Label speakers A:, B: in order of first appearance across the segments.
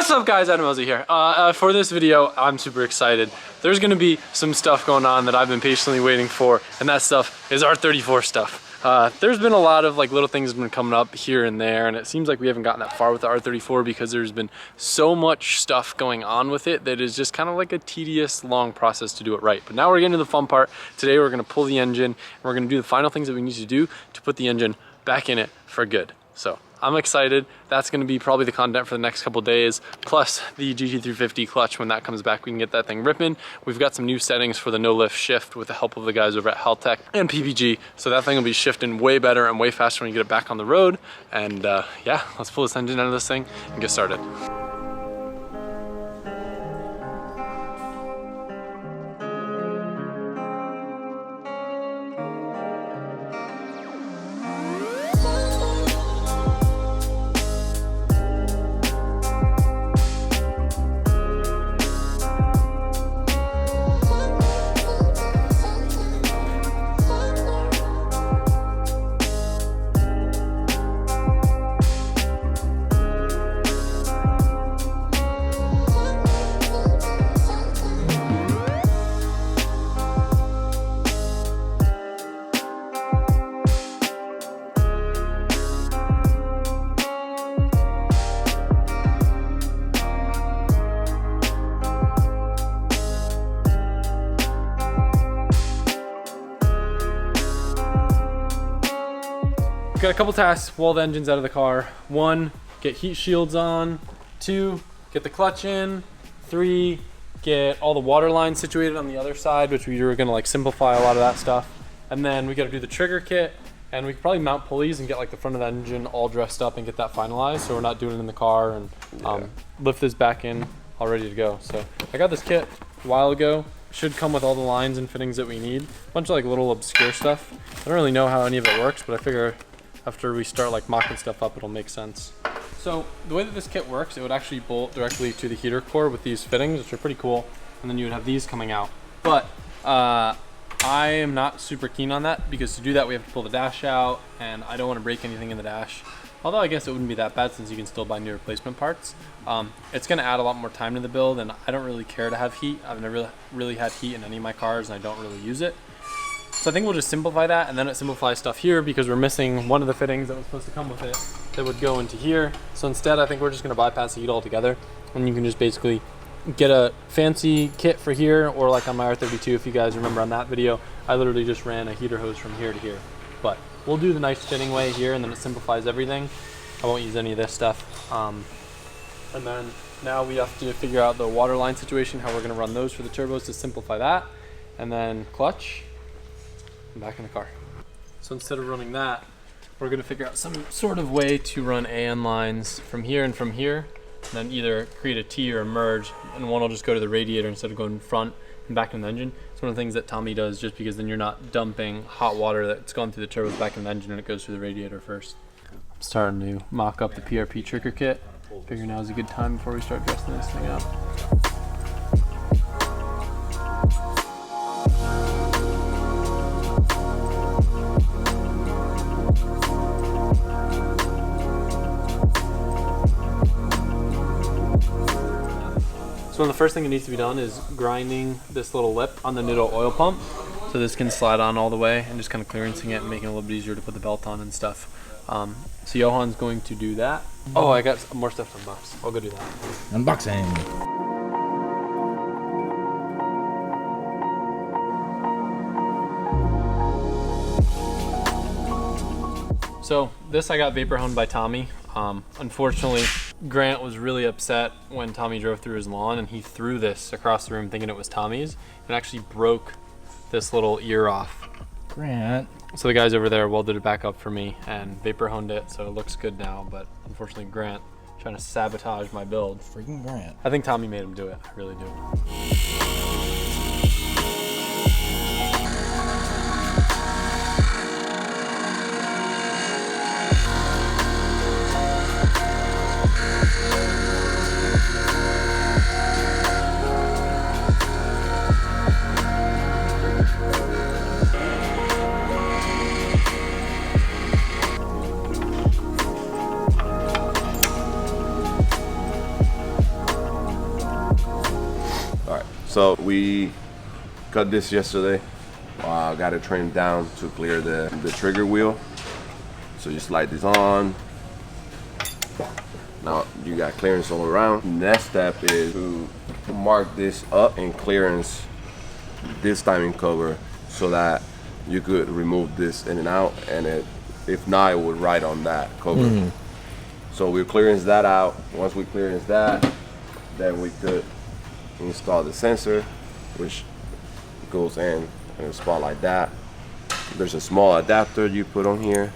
A: What's up guys, Adam Ozzy here. For this video, I'm super excited. There's gonna be some stuff going on that I've been patiently waiting for, and that stuff is R34 stuff. There's been a lot of like little things been coming up here and there, and it seems like we haven't gotten that far with the R34 because there's been so much stuff going on with it that is just kind of like a tedious, long process to do it right. But now we're getting to the fun part. Today we're gonna pull the engine, and we're gonna do the final things that we need to do to put the engine back in it for good. So I'm excited. That's gonna be probably the content for the next couple days, plus the GT350 clutch. When that comes back, we can get that thing ripping. We've got some new settings for the no lift shift with the help of the guys over at Haltech and PPG. So that thing will be shifting way better and way faster when you get it back on the road. And yeah, let's pull this engine out of this thing and get started. Got a couple tasks while the engine's out of the car. 1, get heat shields on. 2, get the clutch in. 3, get all the water lines situated on the other side, which we were gonna like simplify a lot of that stuff. And then we gotta do the trigger kit, and we could probably mount pulleys and get like the front of the engine all dressed up and get that finalized, so we're not doing it in the car, and lift this back in all ready to go. So I got this kit a while ago. Should come with all the lines and fittings that we need. A bunch of like little obscure stuff. I don't really know how any of it works, but I figure after we start like mocking stuff up, it'll make sense. So the way that this kit works, it would actually bolt directly to the heater core with these fittings, which are pretty cool. And then you would have these coming out. But I am not super keen on that, because to do that, we have to pull the dash out, and I don't want to break anything in the dash. Although I guess it wouldn't be that bad since you can still buy new replacement parts. It's gonna add a lot more time to the build, and I don't really care to have heat. I've never really had heat in any of my cars, and I don't really use it. So I think we'll just simplify that, and then it simplifies stuff here because we're missing one of the fittings that was supposed to come with it that would go into here. So instead, I think we're just gonna bypass the heat altogether, and you can just basically get a fancy kit for here, or like on my R32, if you guys remember on that video, I literally just ran a heater hose from here to here. But we'll do the nice fitting way here, and then it simplifies everything. I won't use any of this stuff. And then now we have to figure out the water line situation, how we're gonna run those for the turbos to simplify that. And then clutch. Back in the car. So instead of running that, we're going to figure out some sort of way to run AN lines from here and from here, and then either create a T or a merge, and one will just go to the radiator instead of going front and back in the engine. It's one of the things that Tommy does, just because then you're not dumping hot water that's gone through the turbos back in the engine, and it goes through the radiator first. I'm starting to mock up the PRP trigger kit. Figure now is a good time before we start dressing this thing up. So the first thing that needs to be done is grinding this little lip on the Nitto oil pump, so this can slide on all the way, and just kind of clearancing it and making it a little bit easier to put the belt on and stuff. So Johan's going to do that. Oh, I got more stuff to unbox. I'll go do that.
B: Unboxing.
A: So this I got vapor honed by Tommy. Unfortunately, Grant was really upset when Tommy drove through his lawn, and he threw this across the room thinking it was Tommy's, and actually broke this little ear off.
B: Grant.
A: So the guys over there welded it back up for me and vapor honed it, so it looks good now, but unfortunately Grant trying to sabotage my build.
B: Freaking Grant.
A: I think Tommy made him do it, I really do.
C: So we cut this yesterday. Got it trimmed down to clear the trigger wheel. So you slide this on. Now you got clearance all around. Next step is to mark this up in clearance, this timing cover, so that you could remove this in and out, and if not, it would ride on that cover. So we clearance that out. Once we clearance that, then we could install the sensor, which goes in a spot like that. There's a small adapter you put on here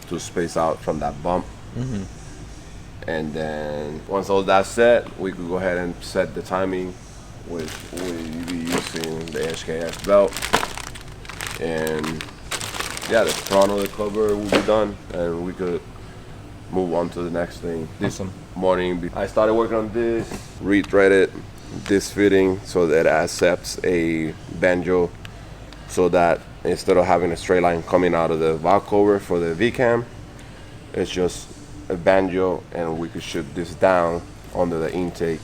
C: to space out from that bump. And then once all that's set, we could go ahead and set the timing with you be using the HKS belt. And yeah, the front of the cover will be done, and we could move on to the next thing. This morning, I started working on this, rethreaded this fitting so that it accepts a banjo, so that instead of having a straight line coming out of the valve cover for the V-cam, it's just a banjo, and we could shoot this down under the intake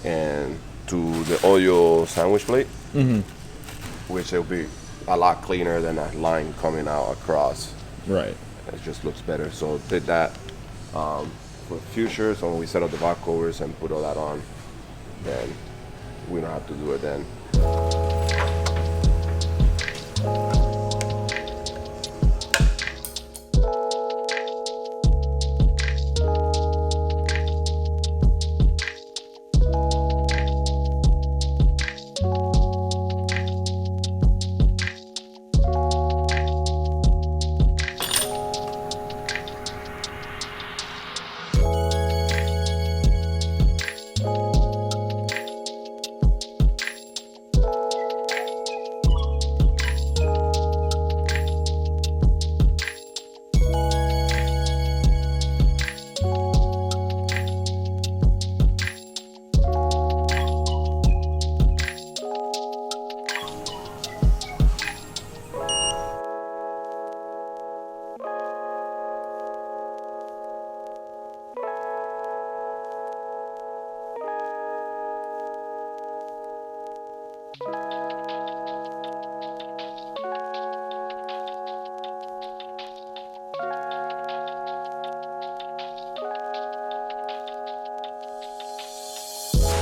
C: and to the oil sandwich plate, which will be a lot cleaner than that line coming out across.
B: Right.
C: It just looks better. So did that for future. So when we set up the valve covers and put all that on, then we don't have to do it then.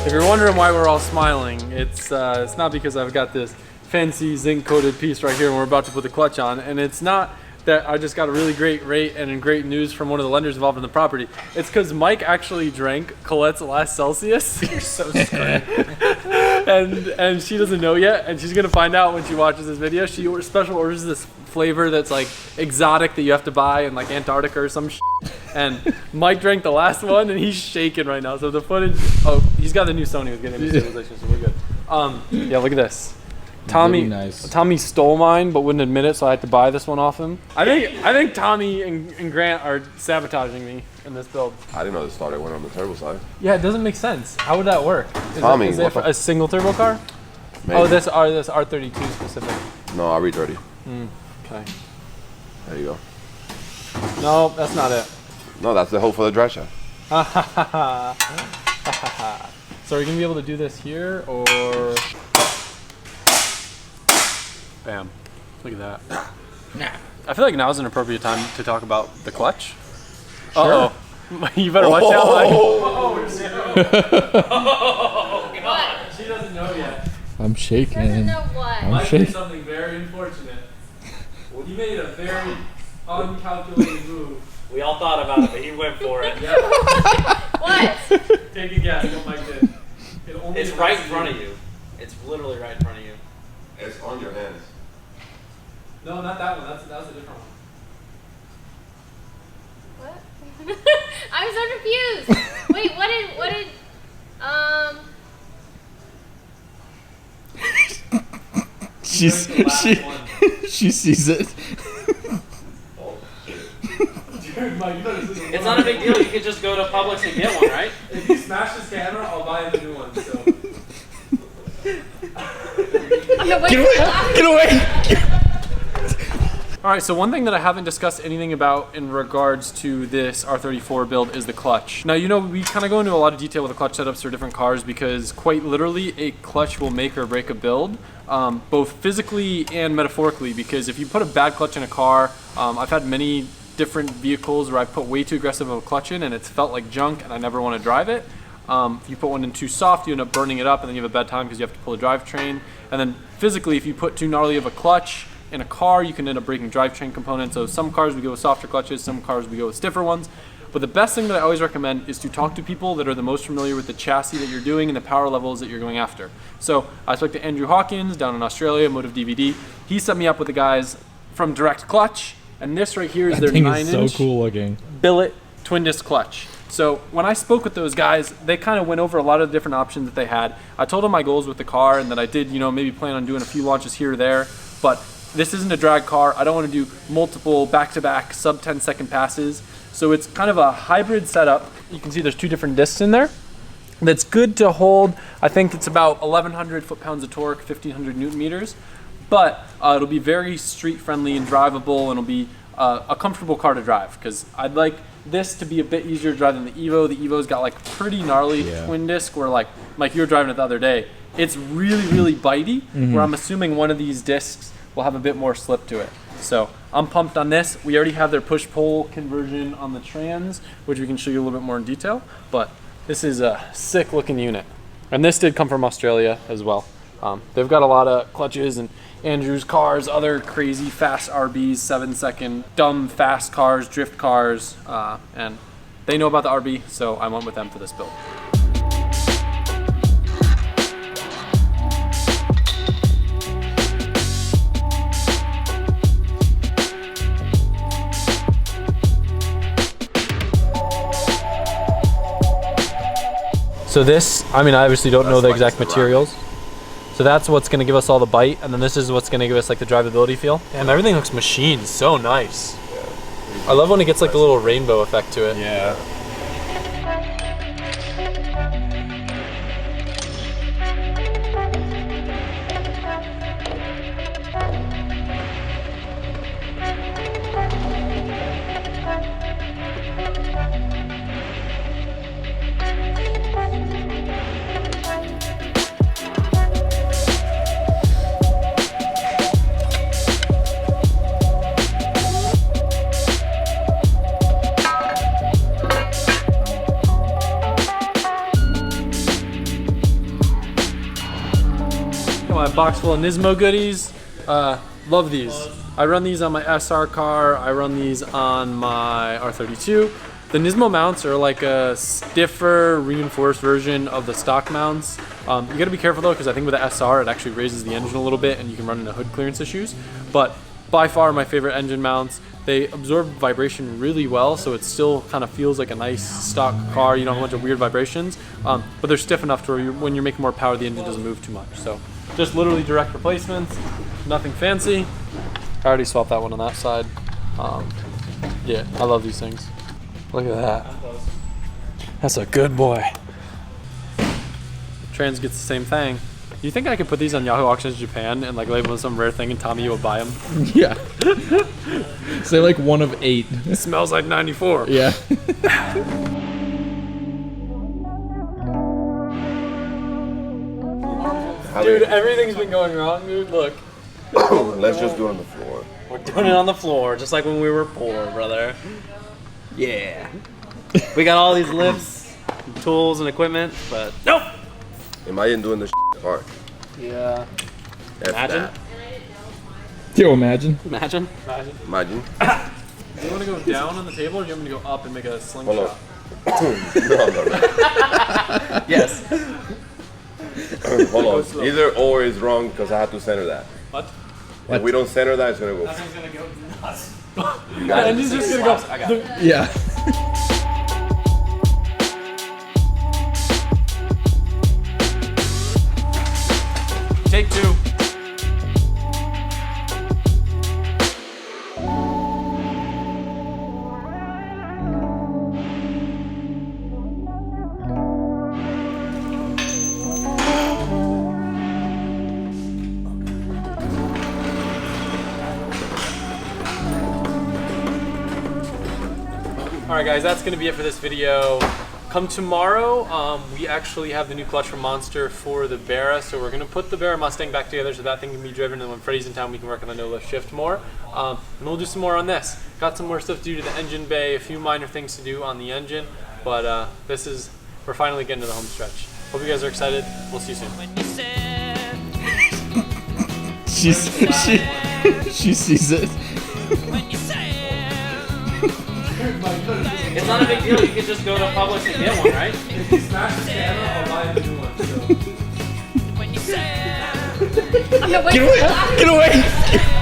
A: If you're wondering why we're all smiling, it's not because I've got this fancy zinc coated piece right here and we're about to put the clutch on, and it's not that I just got a really great rate and great news from one of the lenders involved in the property. It's because Mike actually drank Colette's last Celsius.
B: You're so screwed.
A: and she doesn't know yet, and she's gonna find out when she watches this video. She special orders this flavor that's like exotic that you have to buy in like Antarctica or some shit. And Mike drank the last one and he's shaking right now. So the footage, oh, he's got the new Sony with getting stabilization, so we're good. Yeah, look at this. Tommy,
B: Really nice.
A: Tommy stole mine but wouldn't admit it, so I had to buy this one off him. I think Tommy and Grant are sabotaging me in this build.
C: I didn't know the starter went on the turbo side.
A: Yeah, it doesn't make sense. How would that work?
C: Tommy,
A: is it for a single turbo car?
C: Maybe.
A: Oh, this R32 specific.
C: No, R30.
A: Okay.
C: There you go.
A: No, that's not it.
C: No, that's the hole for the dry shaft.
A: So are you gonna be able to do this here or? Bam! Look at that. I feel like now is an appropriate time to talk about the clutch.
B: Sure.
A: You better watch out, Mike.
D: Oh, God.
A: She doesn't know yet.
B: I'm shaking.
D: Doesn't know what.
B: I'm
A: Mike
B: shaking.
A: did something very unfortunate. He made a very uncalculated move.
E: We all thought about it, but he went for it.
A: Yep.
D: What?
A: Take a guess what Mike did.
E: It's right in front of you. It's literally right in front of you.
C: It's on your hands.
A: No, not that one. That was a different one.
D: What? I'm so confused. Wait, what did,
B: she sees it.
A: Dude, Mike, you better listen.
E: It's not a big deal. You could just go to Publix and get one, right?
A: If you smash this camera, I'll buy him a new one. So.
D: I'm gonna wait
B: Get away! Get away!
A: All All right, so one thing that I haven't discussed anything about in regards to this R34 build is the clutch. Now, you know, we kind of go into a lot of detail with the clutch setups for different cars because quite literally a clutch will make or break a build, both physically and metaphorically, because if you put a bad clutch in a car, I've had many different vehicles where I put way too aggressive of a clutch in and it's felt like junk and I never want to drive it. If you put one in too soft, you end up burning it up and then you have a bad time because you have to pull a drivetrain. And then physically, if you put too gnarly of a clutch in a car, you can end up breaking drivetrain components. So some cars we go with softer clutches, some cars we go with stiffer ones. But the best thing that I always recommend is to talk to people that are the most familiar with the chassis that you're doing and the power levels that you're going after. So I spoke to Andrew Hawkins down in Australia, Motive DVD. He set me up with the guys from Direct Clutch, and this right here is their 9-inch
B: so cool looking
A: billet twin disc clutch. So when I spoke with those guys, they kind of went over a lot of the different options that they had. I told them my goals with the car and that I did, you know, maybe plan on doing a few launches here or there, but this isn't a drag car. I don't want to do multiple back-to-back sub 10-second passes. So it's kind of a hybrid setup. You can see there's 2 different discs in there. That's good to hold. I think it's about 1,100 foot-pounds of torque, 1,500 Newton meters. But it'll be very street-friendly and drivable, and it'll be a comfortable car to drive. Because I'd like this to be a bit easier to drive than the Evo. The Evo's got like pretty gnarly twin disc where like you were driving it the other day. It's really, really bitey, where I'm assuming one of these discs will have a bit more slip to it. So I'm pumped on this. We already have their push-pull conversion on the trans, which we can show you a little bit more in detail, but this is a sick looking unit. And this did come from Australia as well. They've got a lot of clutches and Andrew's cars, other crazy fast RBs, 7-second, dumb fast cars, drift cars, and they know about the RB, so I went with them for this build. So this, I mean, I obviously don't know the exact materials. So that's what's gonna give us all the bite, and then this is what's gonna give us like the drivability feel. And everything looks machined, so nice. I love when it gets like the little rainbow effect to it.
B: Yeah.
A: My box full of Nismo goodies. Love these. I run these on my SR car. I run these on my R32. The Nismo mounts are like a stiffer, reinforced version of the stock mounts. You gotta be careful though, because I think with the SR, it actually raises the engine a little bit and you can run into hood clearance issues. But by far my favorite engine mounts. They absorb vibration really well, so it still kind of feels like a nice stock car. You don't have a bunch of weird vibrations, but they're stiff enough to where when you're making more power, the engine doesn't move too much. So just literally direct replacements, nothing fancy. I already swapped that one on that side. Yeah, I love these things. Look at that. That's a good boy. Trans gets the same thing. Do you think I could put these on Yahoo Auctions Japan and like label them some rare thing and Tommy you will buy them?
B: Yeah. Say like 1 of 8.
A: It smells like 94.
B: Yeah.
A: Dude, everything's been going wrong, dude. Look.
C: Let's just do it on the floor.
E: We're doing it on the floor, just like when we were poor, brother. Yeah. We got all these lifts, tools, and equipment, but nope.
C: Imagine doing this part.
A: Yeah.
E: Imagine.
B: Yo, imagine.
E: Imagine.
C: Imagine.
A: Do you want to go down on the table or do you want me to go up and make a slingshot?
C: Hold on. No.
E: Yes.
C: Hold on. Either or is wrong because I have to center that.
A: What?
C: If we don't center that, it's gonna go.
A: That thing's gonna go nuts.
C: got
A: And he's just gonna go.
E: I got it.
B: Yeah.
A: Take 2. right, guys, that's gonna be it for this video. Come tomorrow, we actually have the new clutch from Monster for the Barra, so we're gonna put the Barra Mustang back together so that thing can be driven, and when Freddie's in town, we can work on the no-lift shift more. And we'll do some more on this. Got some more stuff to do to the engine bay, a few minor things to do on the engine, but we're finally getting to the home stretch. Hope you guys are excited. We'll see you soon.
B: She sees it.
E: It's not a big deal. You can just go to Publix and get one, right?
A: If you smash the camera, I'll buy a new one. So.
D: I'm gonna wait.
B: Get away!